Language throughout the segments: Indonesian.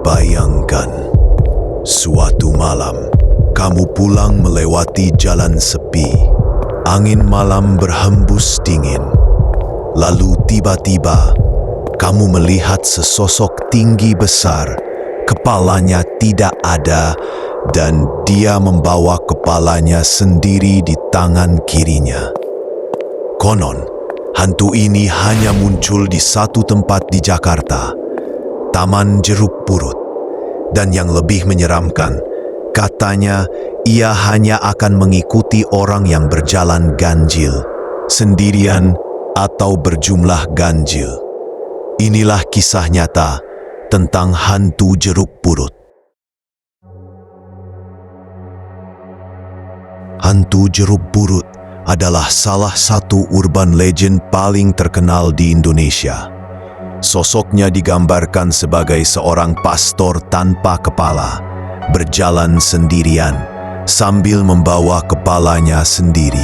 Bayangkan, suatu malam, kamu pulang melewati jalan sepi. Angin malam berhembus dingin. Lalu tiba-tiba, kamu melihat sesosok tinggi besar. Kepalanya tidak ada dan dia membawa kepalanya sendiri di tangan kirinya. Konon, hantu ini hanya muncul di satu tempat di Jakarta, Taman Jeruk Purut. Dan yang lebih menyeramkan, katanya ia hanya akan mengikuti orang yang berjalan ganjil, sendirian atau berjumlah ganjil. Inilah kisah nyata tentang hantu jeruk purut. Hantu jeruk purut adalah salah satu urban legend paling terkenal di Indonesia. Sosoknya digambarkan sebagai seorang pastor tanpa kepala, berjalan sendirian sambil membawa kepalanya sendiri.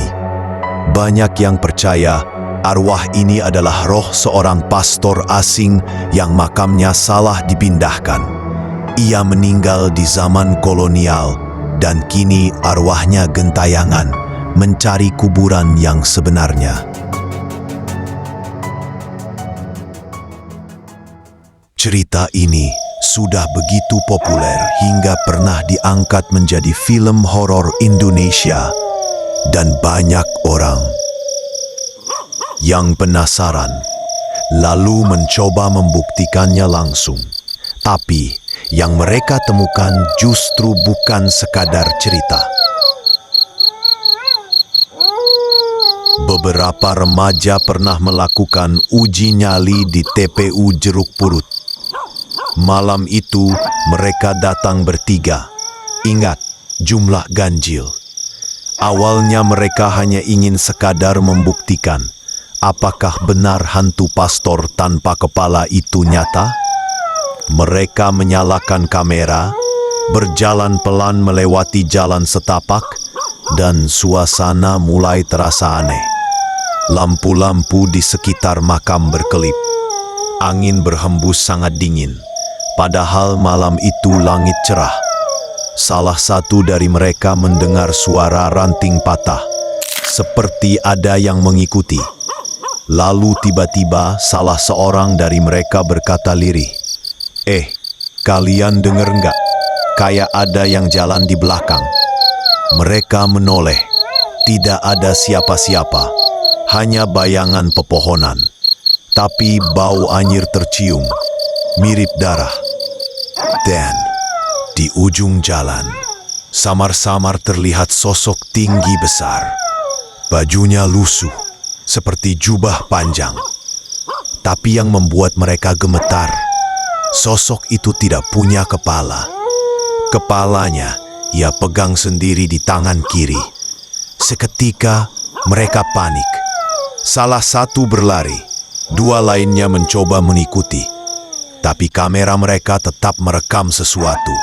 Banyak yang percaya arwah ini adalah roh seorang pastor asing yang makamnya salah dipindahkan. Ia meninggal di zaman kolonial dan kini arwahnya gentayangan mencari kuburan yang sebenarnya. Cerita ini sudah begitu populer hingga pernah diangkat menjadi film horor Indonesia, dan banyak orang yang penasaran lalu mencoba membuktikannya langsung. Tapi yang mereka temukan justru bukan sekadar cerita. Beberapa remaja pernah melakukan uji nyali di TPU Jeruk Purut. Malam itu mereka datang bertiga. Ingat, jumlah ganjil. Awalnya mereka hanya ingin sekadar membuktikan apakah benar hantu pastor tanpa kepala itu nyata. Mereka menyalakan kamera, berjalan pelan melewati jalan setapak, dan suasana mulai terasa aneh. Lampu-lampu di sekitar makam berkelip. Angin berhembus sangat dingin. Padahal malam itu langit cerah. Salah satu dari mereka mendengar suara ranting patah, seperti ada yang mengikuti. Lalu tiba-tiba salah seorang dari mereka berkata lirih, kalian denger nggak? Kayak ada yang jalan di belakang." Mereka menoleh. Tidak ada siapa-siapa, hanya bayangan pepohonan. Tapi bau anyir tercium, mirip darah. Dan di ujung jalan, samar-samar terlihat sosok tinggi besar. Bajunya lusuh, seperti jubah panjang. Tapi yang membuat mereka gemetar, sosok itu tidak punya kepala. Kepalanya ia pegang sendiri di tangan kiri. Seketika mereka panik. Salah satu berlari, dua lainnya mencoba mengikuti. Tapi kamera mereka tetap merekam sesuatu.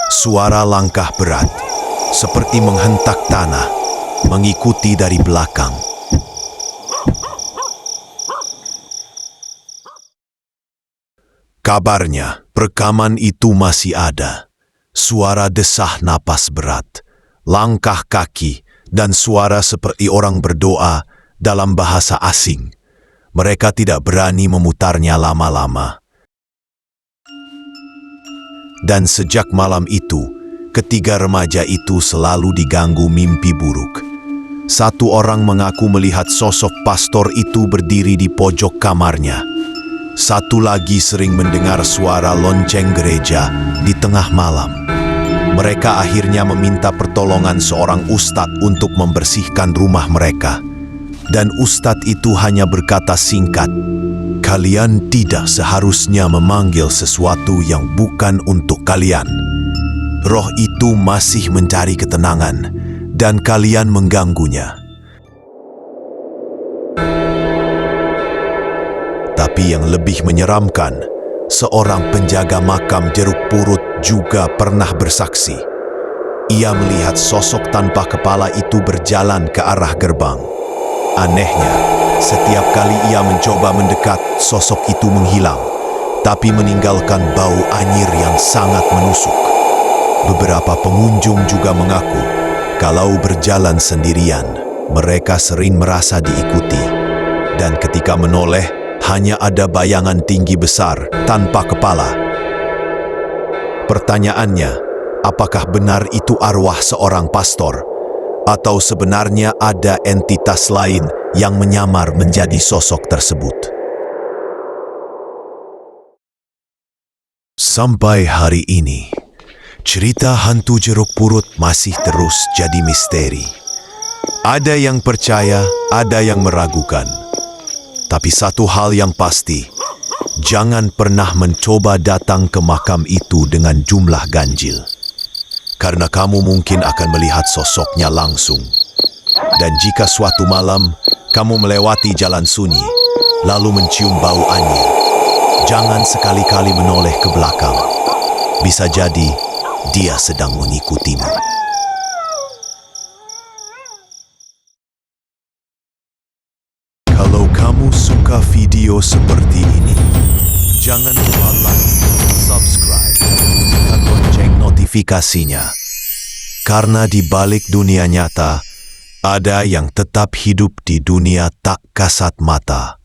Suara langkah berat, seperti menghentak tanah, mengikuti dari belakang. Kabarnya, rekaman itu masih ada. Suara desah napas berat, langkah kaki, dan suara seperti orang berdoa dalam bahasa asing. Mereka tidak berani memutarnya lama-lama. Dan sejak malam itu, ketiga remaja itu selalu diganggu mimpi buruk. Satu orang mengaku melihat sosok pastor itu berdiri di pojok kamarnya. Satu lagi sering mendengar suara lonceng gereja di tengah malam. Mereka akhirnya meminta pertolongan seorang ustadz untuk membersihkan rumah mereka. Dan ustadz itu hanya berkata singkat, "Kalian tidak seharusnya memanggil sesuatu yang bukan untuk kalian. Roh itu masih mencari ketenangan, dan kalian mengganggunya." Tapi yang lebih menyeramkan, seorang penjaga makam Jeruk Purut juga pernah bersaksi. Ia melihat sosok tanpa kepala itu berjalan ke arah gerbang. Anehnya, setiap kali ia mencoba mendekat, sosok itu menghilang. tapi meninggalkan bau anyir yang sangat menusuk. Beberapa pengunjung juga mengaku kalau berjalan sendirian, mereka sering merasa diikuti. Dan ketika menoleh, hanya ada bayangan tinggi besar tanpa kepala. Pertanyaannya, apakah benar itu arwah seorang pastor? Atau sebenarnya ada entitas lain yang menyamar menjadi sosok tersebut? Sampai hari ini, cerita hantu jeruk purut masih terus jadi misteri. Ada yang percaya, ada yang meragukan. Tapi satu hal yang pasti, jangan pernah mencoba datang ke makam itu dengan jumlah ganjil. Karena kamu mungkin akan melihat sosoknya langsung. Dan jika suatu malam kamu melewati jalan sunyi, lalu mencium bau anyir, jangan sekali-kali menoleh ke belakang. Bisa jadi dia sedang mengikutimu. Kalau kamu suka video seperti ini, jangan lupa like, subscribe, dan lonceng notifikasinya. Karena di balik dunia nyata, ada yang tetap hidup di dunia tak kasat mata.